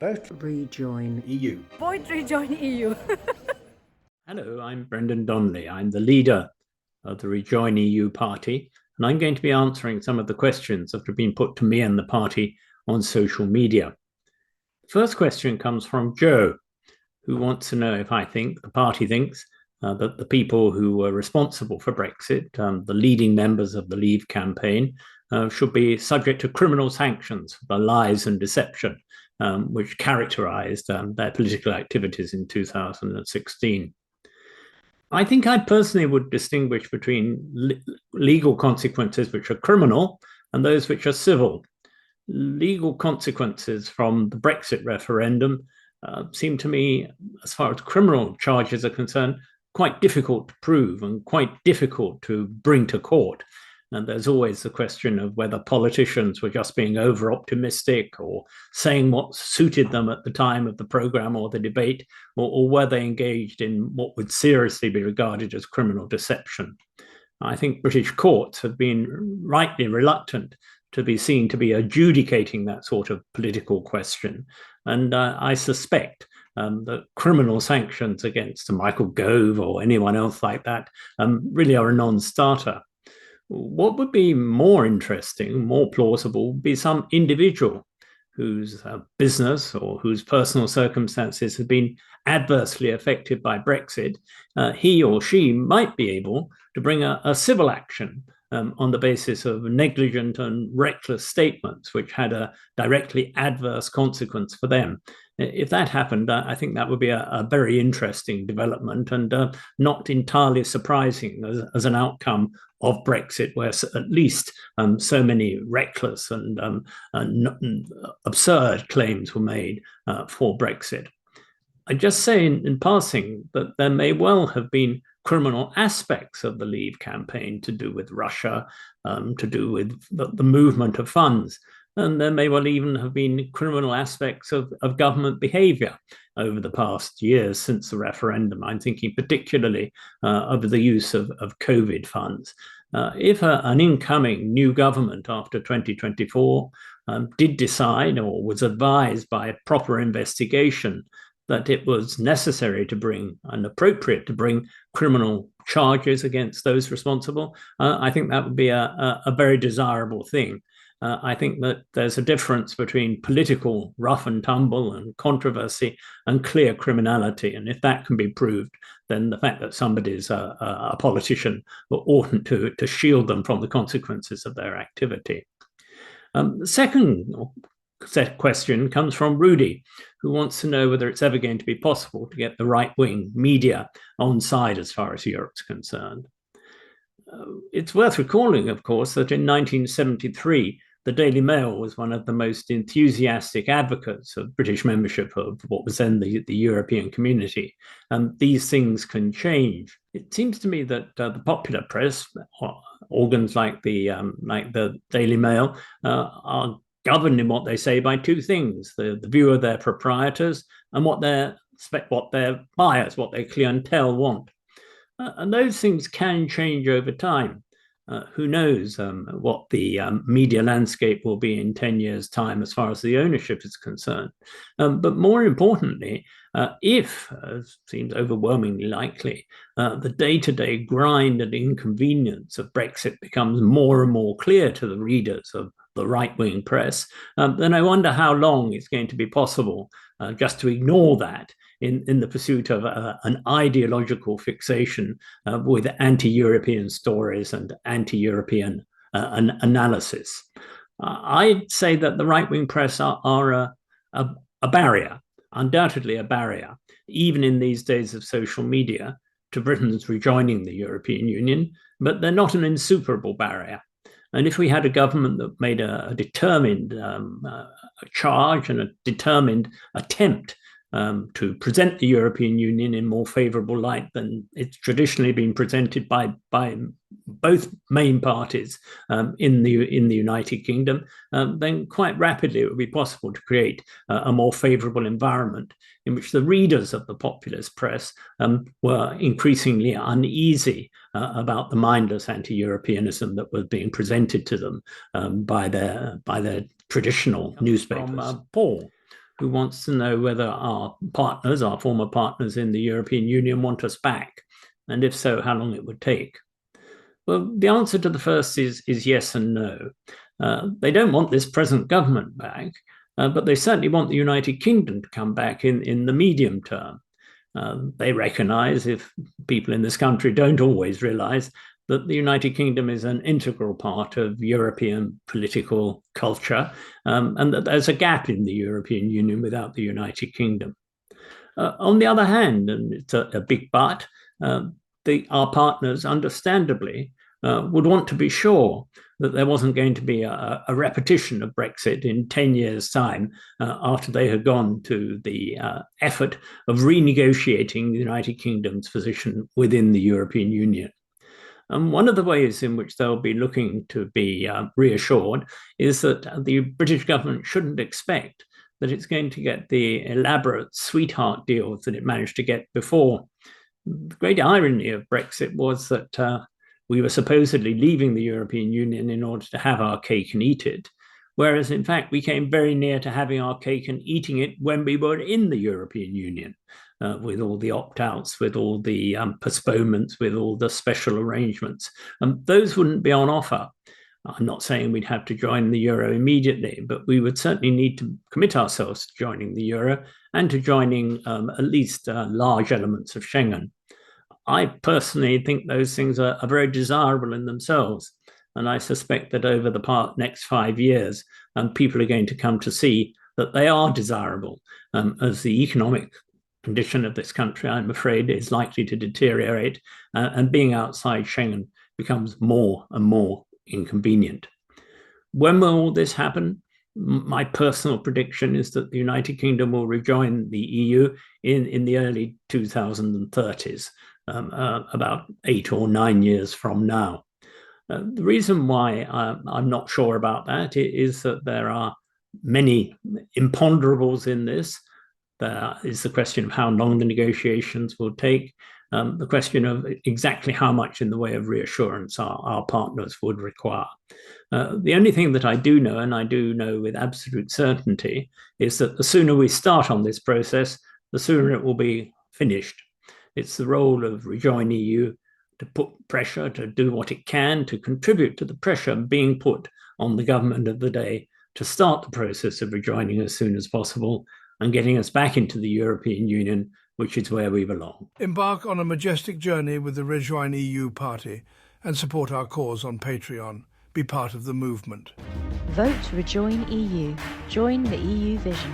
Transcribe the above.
Vote Rejoin EU. Vote Rejoin EU. Hello, I'm Brendan Donnelly. I'm the leader of the Rejoin EU party, and I'm going to be answering some of the questions that have been put to me and the party on social media. The first question comes from Joe, who wants to know if the party thinks that the people who were responsible for Brexit, the leading members of the Leave campaign, should be subject to criminal sanctions for the lies and deception which characterized their political activities in 2016. I think I personally would distinguish between legal consequences which are criminal and those which are civil. Legal consequences from the Brexit referendum seem to me, as far as criminal charges are concerned, quite difficult to prove and quite difficult to bring to court. And there's always the question of whether politicians were just being over-optimistic or saying what suited them at the time of the programme or the debate, or were they engaged in what would seriously be regarded as criminal deception. I think British courts have been rightly reluctant to be seen to be adjudicating that sort of political question. And I suspect that criminal sanctions against Michael Gove or anyone else like that really are a non-starter. What would be more interesting, more plausible, would be some individual whose business or whose personal circumstances have been adversely affected by Brexit. He or she might be able to bring a civil action on the basis of negligent and reckless statements which had a directly adverse consequence for them. If that happened, I think that would be a very interesting development and not entirely surprising as an outcome of Brexit, where at least so many reckless and absurd claims were made for Brexit. I just say in passing that there may well have been criminal aspects of the Leave campaign to do with Russia, to do with the movement of funds. And there may well even have been criminal aspects of government behavior over the past years since the referendum. I'm thinking particularly of the use of COVID funds. If an incoming new government after 2024 did decide or was advised by a proper investigation that it was necessary to bring and appropriate to bring criminal charges against those responsible, I think that would be a very desirable thing. I think that there's a difference between political rough and tumble and controversy and clear criminality. And if that can be proved, then the fact that somebody's a politician oughtn't to shield them from the consequences of their activity. The second question comes from Rudy, who wants to know whether it's ever going to be possible to get the right-wing media on side as far as Europe's concerned. It's worth recalling, of course, that in 1973, the Daily Mail was one of the most enthusiastic advocates of British membership of what was then the European community. And these things can change. It seems to me that the popular press, organs like the Daily Mail, are governed in what they say by two things: the view of their proprietors and what their buyers, what their clientele want. And those things can change over time. Who knows what the media landscape will be in 10 years' time as far as the ownership is concerned. But more importantly, if, seems overwhelmingly likely, the day-to-day grind and inconvenience of Brexit becomes more and more clear to the readers of the right-wing press, then I wonder how long it's going to be possible just to ignore that in the pursuit of an ideological fixation with anti-European stories and anti-European analysis. I'd say that the right-wing press are a barrier, undoubtedly a barrier, even in these days of social media, to Britain's rejoining the European Union, but they're not an insuperable barrier. And if we had a government that made a determined charge and a determined attempt to present the European Union in more favourable light than it's traditionally been presented by both main parties in the United Kingdom, then quite rapidly it would be possible to create a more favourable environment in which the readers of the populist press were increasingly uneasy about the mindless anti-Europeanism that was being presented to them by their traditional newspapers. Paul, who wants to know whether our partners, our former partners in the European Union, want us back, and if so, how long it would take. Well, the answer to the first is yes and no. They don't want this present government back, but they certainly want the United Kingdom to come back in the medium term. They recognise, if people in this country don't always realise, that the United Kingdom is an integral part of European political culture, and that there's a gap in the European Union without the United Kingdom. On the other hand, and it's a big but, our partners, understandably, would want to be sure that there wasn't going to be a repetition of Brexit in 10 years' time after they had gone to the effort of renegotiating the United Kingdom's position within the European Union. And one of the ways in which they'll be looking to be reassured is that the British government shouldn't expect that it's going to get the elaborate sweetheart deals that it managed to get before. The great irony of Brexit was that we were supposedly leaving the European Union in order to have our cake and eat it, whereas in fact we came very near to having our cake and eating it when we were in the European Union, with all the opt-outs, with all the postponements, with all the special arrangements. Those wouldn't be on offer. I'm not saying we'd have to join the euro immediately, but we would certainly need to commit ourselves to joining the euro and to joining at least large elements of Schengen. I personally think those things are very desirable in themselves. And I suspect that over the next 5 years, people are going to come to see that they are desirable, as the economic condition of this country, I'm afraid, is likely to deteriorate, and being outside Schengen becomes more and more inconvenient. When will all this happen? My personal prediction is that the United Kingdom will rejoin the EU in the early 2030s, about 8 or 9 years from now. The reason why I'm not sure about that is that there are many imponderables in this. There is the question of how long the negotiations will take, the question of exactly how much in the way of reassurance our partners would require. The only thing that I do know, and I do know with absolute certainty, is that the sooner we start on this process, the sooner it will be finished. It's the role of Rejoin EU to put pressure, to do what it can to contribute to the pressure being put on the government of the day to start the process of rejoining as soon as possible and getting us back into the European Union, which is where we belong. Embark on a majestic journey with the Rejoin EU party and support our cause on Patreon. Be part of the movement. Vote Rejoin EU. Join the EU vision.